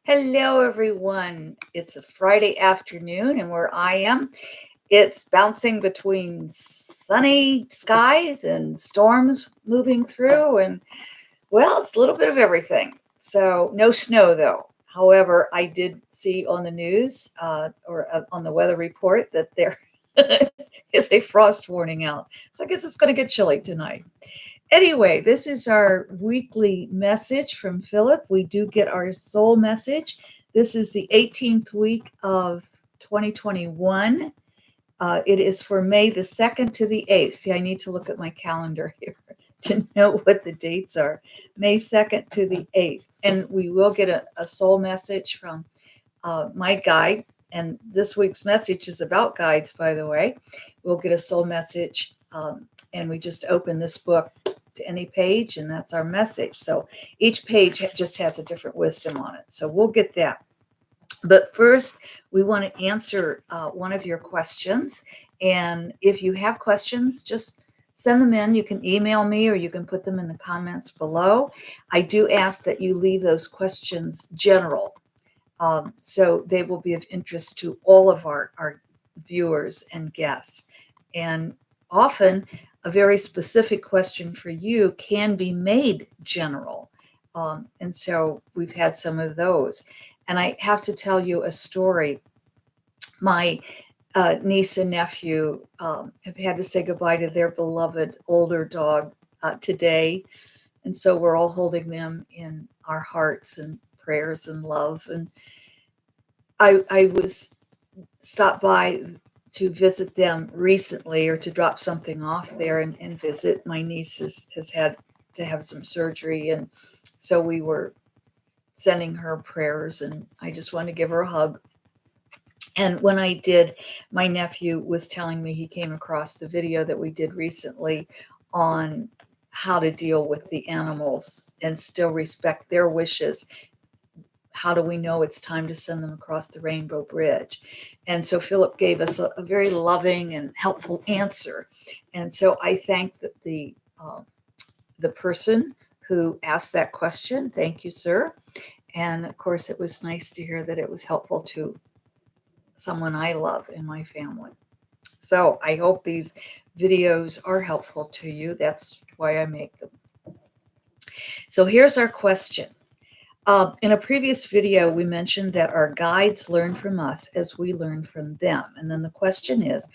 Hello, everyone. It's a Friday afternoon, and where I am, it's bouncing between sunny skies and storms moving through. And well, it's a little bit of everything. So, no snow though. However, I did see on the news or on the weather report that there is a frost warning out. So, I guess it's going to get chilly tonight. Anyway, this is our weekly message from Phillip. We do get our soul message. This is the 18th week of 2021. It is for May the 2nd to the 8th. See, I need to look at my calendar here to know what the dates are. May 2nd to the 8th. And we will get a soul message from my guide. And this week's message is about guides, by the way. We'll get a soul message, and we just open this book to any page, and that's our message. So each page just has a different wisdom on it. So we'll get that. But first, we want to answer one of your questions. And if you have questions, just send them in. You can email me or you can put them in the comments below. I do ask that you leave those questions general. So they will be of interest to all of our viewers and guests. And often a very specific question for you can be made general. And so we've had some of those. And I have to tell you a story. My niece and nephew have had to say goodbye to their beloved older dog today. And so we're all holding them in our hearts and prayers and love. And I was stopped by to visit them recently, or to drop something off there and visit. My niece has had to have some surgery, and so we were sending her prayers, and I just wanted to give her a hug. And when I did, my nephew was telling me he came across the video that we did recently on how to deal with the animals and still respect their wishes. How do we know it's time to send them across the Rainbow Bridge? And so Phillip gave us a very loving and helpful answer. And so I thank the person who asked that question. Thank you, sir. And of course, it was nice to hear that it was helpful to someone I love in my family. So I hope these videos are helpful to you. That's why I make them. So here's our question. In a previous video, we mentioned that our guides learn from us as we learn from them. And then the question is,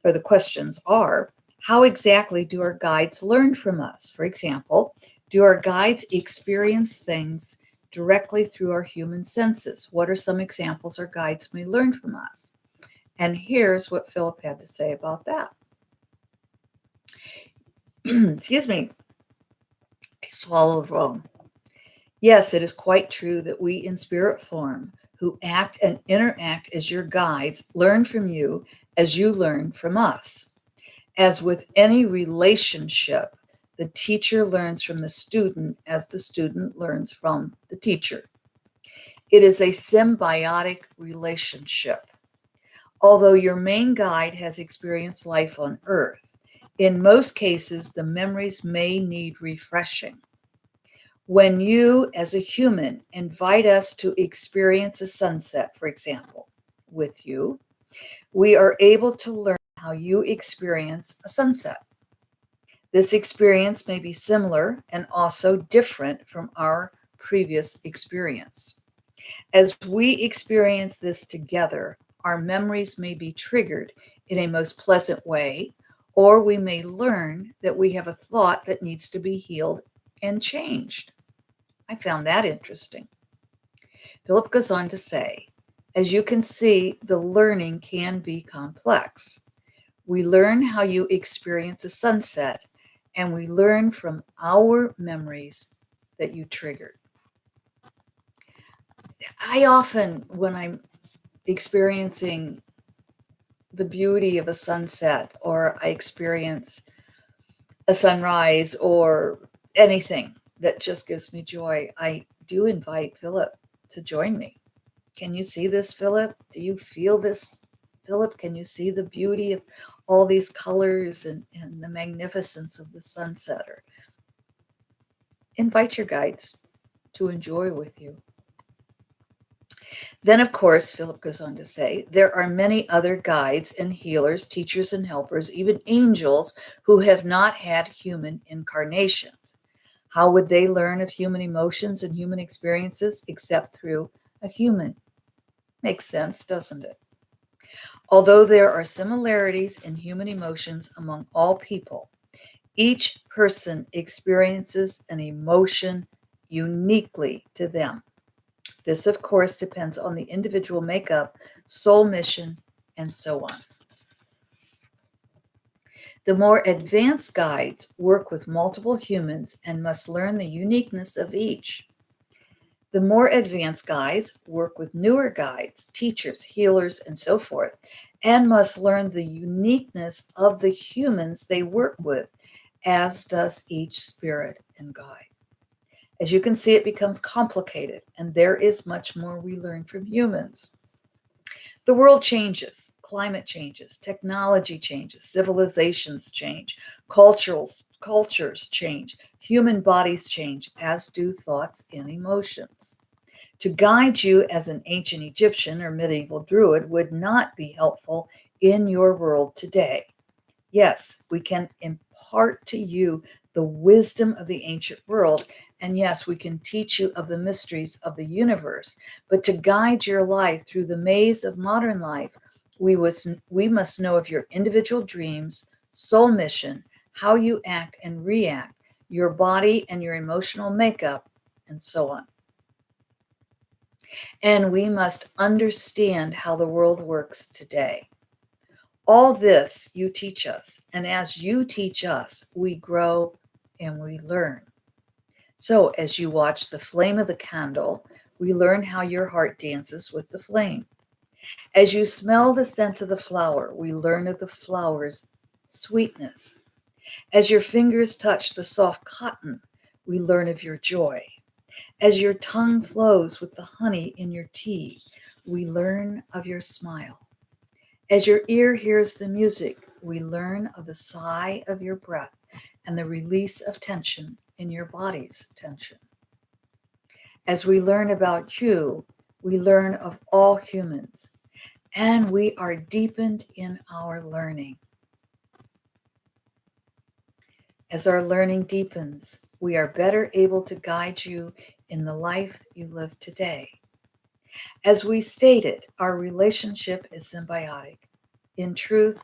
or the questions are, how exactly do our guides learn from us? For example, do our guides experience things directly through our human senses? What are some examples our guides may learn from us? And here's what Phillip had to say about that. Excuse me. I swallowed wrong. Yes, it is quite true that we in spirit form, who act and interact as your guides, learn from you as you learn from us. As with any relationship, the teacher learns from the student as the student learns from the teacher. It is a symbiotic relationship. Although your main guide has experienced life on Earth, in most cases, the memories may need refreshing. When you, as a human, invite us to experience a sunset, for example, with you, we are able to learn how you experience a sunset. This experience may be similar and also different from our previous experience. As we experience this together, our memories may be triggered in a most pleasant way, or we may learn that we have a thought that needs to be healed and changed. I found that interesting. Phillip goes on to say, as you can see, the learning can be complex. We learn how you experience a sunset, and we learn from our memories that you triggered. I often, when I'm experiencing the beauty of a sunset, or I experience a sunrise, or anything that just gives me joy, I do invite Phillip to join me. Can you see this, Phillip? Do you feel this, Phillip? Can you see the beauty of all these colors and the magnificence of the sunset? Or invite your guides to enjoy with you. Then, of course, Philip goes on to say, there are many other guides and healers, teachers and helpers, even angels who have not had human incarnations. How would they learn of human emotions and human experiences except through a human? Makes sense, doesn't it? Although there are similarities in human emotions among all people, each person experiences an emotion uniquely to them. This, of course, depends on the individual makeup, soul mission, and so on. The more advanced guides work with multiple humans and must learn the uniqueness of each. The more advanced guides work with newer guides, teachers, healers, and so forth, and must learn the uniqueness of the humans they work with, as does each spirit and guide. As you can see, it becomes complicated, and there is much more we learn from humans. The world changes, climate changes, technology changes, civilizations change, cultures change, human bodies change, as do thoughts and emotions. To guide you as an ancient Egyptian or medieval Druid would not be helpful in your world today. Yes, we can impart to you the wisdom of the ancient world, and yes, we can teach you of the mysteries of the universe. But to guide your life through the maze of modern life, we must know of your individual dreams, soul mission, how you act and react, your body and your emotional makeup, and so on. And we must understand how the world works today. All this you teach us, and as you teach us, we grow and we learn. So, as you watch the flame of the candle, we learn how your heart dances with the flame. As you smell the scent of the flower, we learn of the flower's sweetness. As your fingers touch the soft cotton, we learn of your joy. As your tongue flows with the honey in your tea, we learn of your smile. As your ear hears the music, we learn of the sigh of your breath and the release of tension in your body's tension. As we learn about you, we learn of all humans, and we are deepened in our learning. As our learning deepens, we are better able to guide you in the life you live today. As we stated, our relationship is symbiotic. In truth,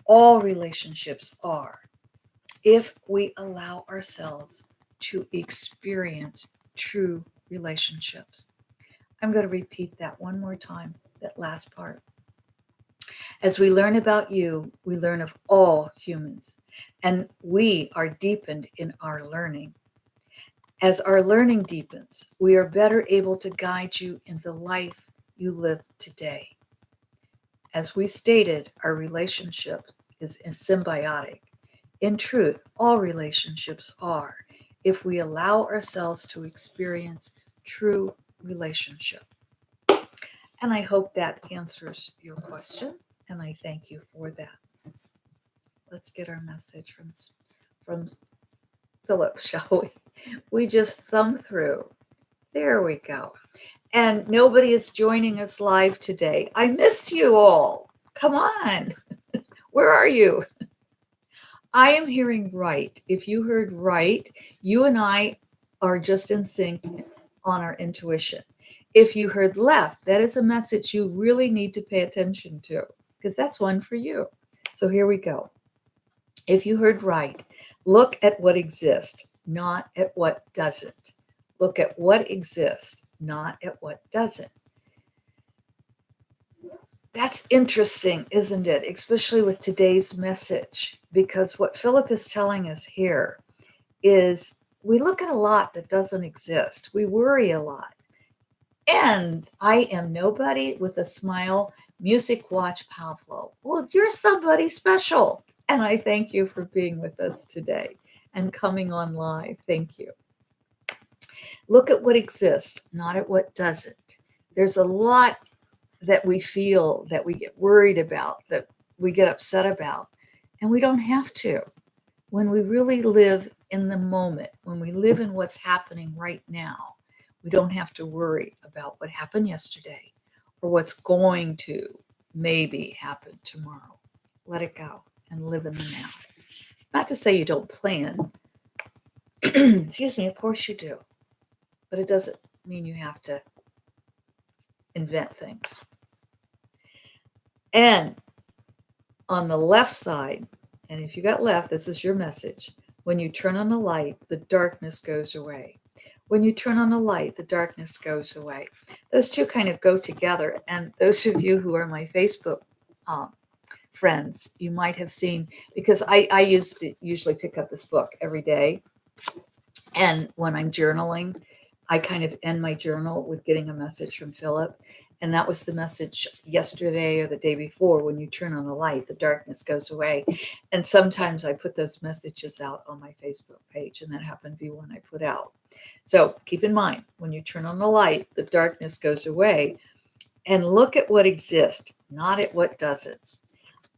all relationships are, if we allow ourselves to experience true relationships. I'm going to repeat that one more time, that last part. As we learn about you, we learn of all humans, and we are deepened in our learning. As our learning deepens, we are better able to guide you in the life you live today. As we stated, our relationship is symbiotic. In truth, all relationships are, if we allow ourselves to experience true relationship. And I hope that answers your question, and I thank you for that. Let's get our message from Phillip, shall we? We just thumb through. There we go. And nobody is joining us live today. I miss you all. Come on. Where are you? I am hearing right. If you heard right, you and I are just in sync on our intuition. If you heard left, that is a message you really need to pay attention to, because that's one for you. So here we go. If you heard right, look at what exists, not at what doesn't. Look at what exists, not at what doesn't. That's interesting, isn't it? Especially with today's message, because what Phillip is telling us here is we look at a lot that doesn't exist. We worry a lot. And I am nobody with a smile. Music watch Pavlo. Well, you're somebody special. And I thank you for being with us today and coming on live. Thank you. Look at what exists, not at what doesn't. There's a lot that we feel, that we get worried about, that we get upset about, and we don't have to. When we really live in the moment, when we live in what's happening right now, we don't have to worry about what happened yesterday or what's going to maybe happen tomorrow. Let it go and live in the now. Not to say you don't plan. Excuse me, of course you do. But it doesn't mean you have to invent things. And on the left side, and if you got left, this is your message. When you turn on the light, the darkness goes away. When you turn on the light, the darkness goes away. Those two kind of go together. And those of you who are my Facebook friends, you might have seen, because I used to usually pick up this book every day. And when I'm journaling, I kind of end my journal with getting a message from Phillip. And that was the message yesterday or the day before. When you turn on the light, the darkness goes away. And sometimes I put those messages out on my Facebook page, and that happened to be one I put out. So keep in mind, when you turn on the light, the darkness goes away. And look at what exists, not at what doesn't.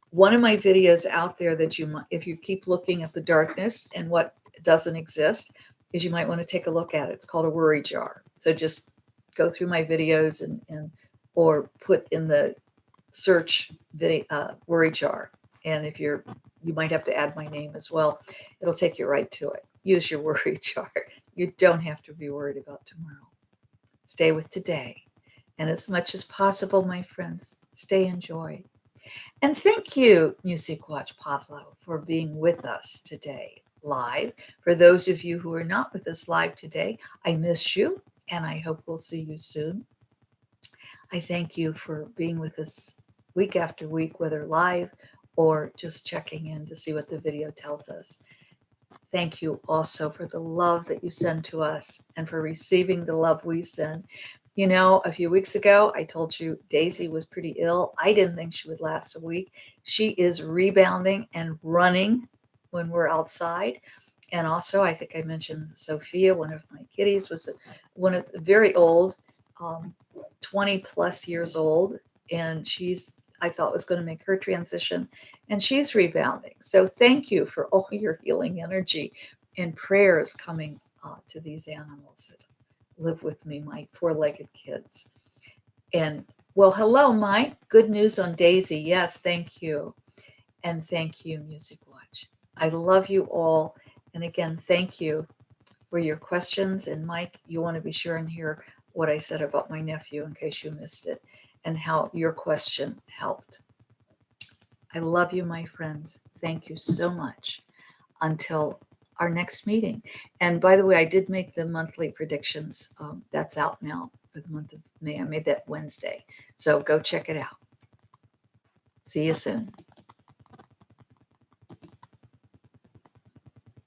One of my videos out there that you might, if you keep looking at the darkness and what doesn't exist, is you might want to take a look at it. It's called a worry jar. So just go through my videos and or put in the search video worry jar. And if you might have to add my name as well. It'll take you right to it. Use your worry jar. You don't have to be worried about tomorrow. Stay with today. And as much as possible, my friends, stay in joy. And thank you, Music Watch Pavlo, for being with us today live. For those of you who are not with us live today, I miss you, and I hope we'll see you soon. I thank you for being with us week after week, whether live or just checking in to see what the video tells us. Thank you also for the love that you send to us and for receiving the love we send. You know, a few weeks ago, I told you Daisy was pretty ill. I didn't think she would last a week. She is rebounding and running when we're outside. And also, I think I mentioned Sophia, one of my kitties, was one of very old, 20 plus years old. And I thought was going to make her transition, and she's rebounding. So thank you for all your healing energy and prayers coming to these animals that live with me, my four-legged kids. And well, hello, Mike. Good news on Daisy. Yes, thank you. And thank you, Music Watch. I love you all. And again, thank you for your questions. And Mike, you want to be sure and hear what I said about my nephew in case you missed it and how your question helped. I love you, my friends. Thank you so much. Until our next meeting. And by the way, I did make the monthly predictions. That's out now for the month of May. I made that Wednesday. So go check it out. See you soon.